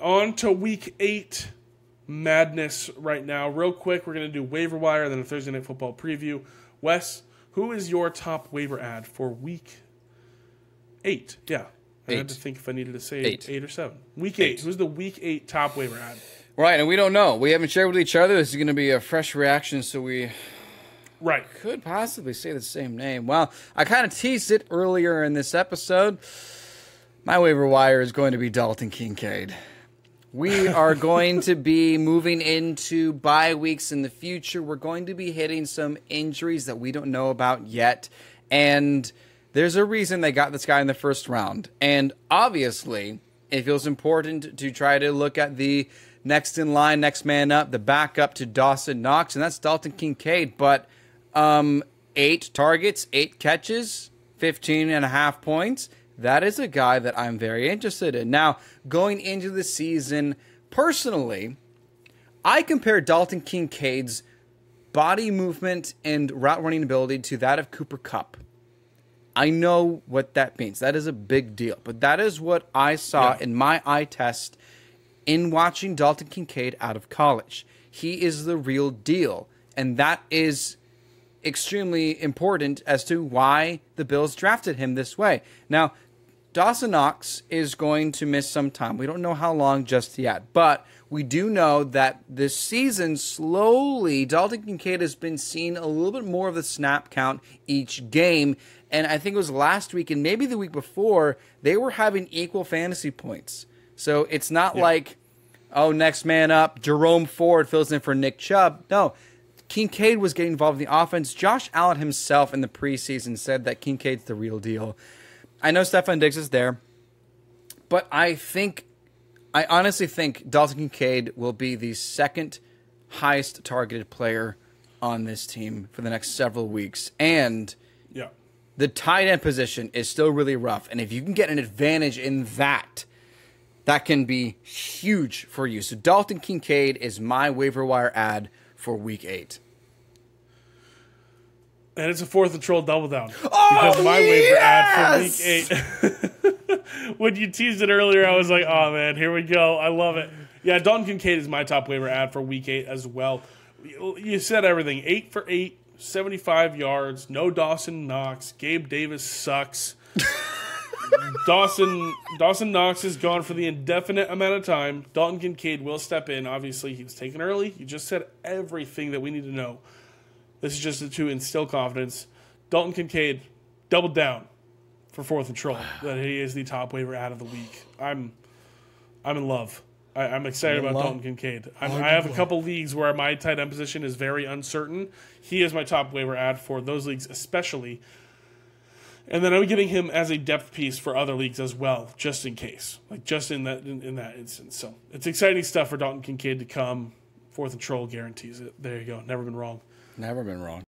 on to Week 8 madness right now. Real quick, we're going to do waiver wire, then a Thursday Night Football preview. Wes, who is your top waiver ad for Week 8? Yeah. I had to think if I needed to say 8 or 7. Week 8. Who's the Week 8 top waiver ad? Right, and we don't know. We haven't shared with each other. This is going to be a fresh reaction, so we could possibly say the same name. Well, I kind of teased it earlier in this episode. My waiver wire is going to be Dalton Kincaid. We are going to be moving into bye weeks in the future. We're going to be hitting some injuries that we don't know about yet, and there's a reason they got this guy in the first round. And obviously, it feels important to try to look at the next in line, next man up, the backup to Dawson Knox, and that's Dalton Kincaid. But 8 targets, 8 catches, 15.5 points. That is a guy that I'm very interested in. Now, going into the season, personally, I compare Dalton Kincaid's body movement and route running ability to that of Cooper Kupp. I know what that means. That is a big deal. But that is what I saw in my eye test in watching Dalton Kincaid out of college. He is the real deal. And that is extremely important as to why the Bills drafted him this way. Now, Dawson Knox is going to miss some time. We don't know how long just yet. But we do know that this season, slowly, Dalton Kincaid has been seeing a little bit more of the snap count each game. And I think it was last week and maybe the week before, they were having equal fantasy points. So it's not like, oh, next man up, Jerome Ford fills in for Nick Chubb. No, Kincaid was getting involved in the offense. Josh Allen himself in the preseason said that Kincaid's the real deal. I know Stefon Diggs is there, but I honestly think Dalton Kincaid will be the second highest targeted player on this team for the next several weeks. And the tight end position is still really rough. And if you can get an advantage in that, that can be huge for you. So Dalton Kincaid is my waiver wire ad for Week 8. And it's a 4th and Troll double down. Because my waiver ad for Week 8. When you teased it earlier, I was like, oh, man, here we go. I love it. Yeah, Dalton Kincaid is my top waiver ad for Week 8 as well. You said everything. 8 for 8, 75 yards, no Dawson Knox. Gabe Davis sucks. Dawson Knox is gone for the indefinite amount of time. Dalton Kincaid will step in. Obviously, he was taken early. You just said everything that we need to know. This is just to instill confidence. Dalton Kincaid doubled down for 4th and Troll. That he is the top waiver ad of the week. I'm in love. I'm excited about Dalton Kincaid. I have a couple leagues where my tight end position is very uncertain. He is my top waiver ad for those leagues especially. And then I'm getting him as a depth piece for other leagues as well, just in case. Like just in that instance. So it's exciting stuff for Dalton Kincaid to come. 4th and Troll guarantees it. There you go. Never been wrong. Never been wrong.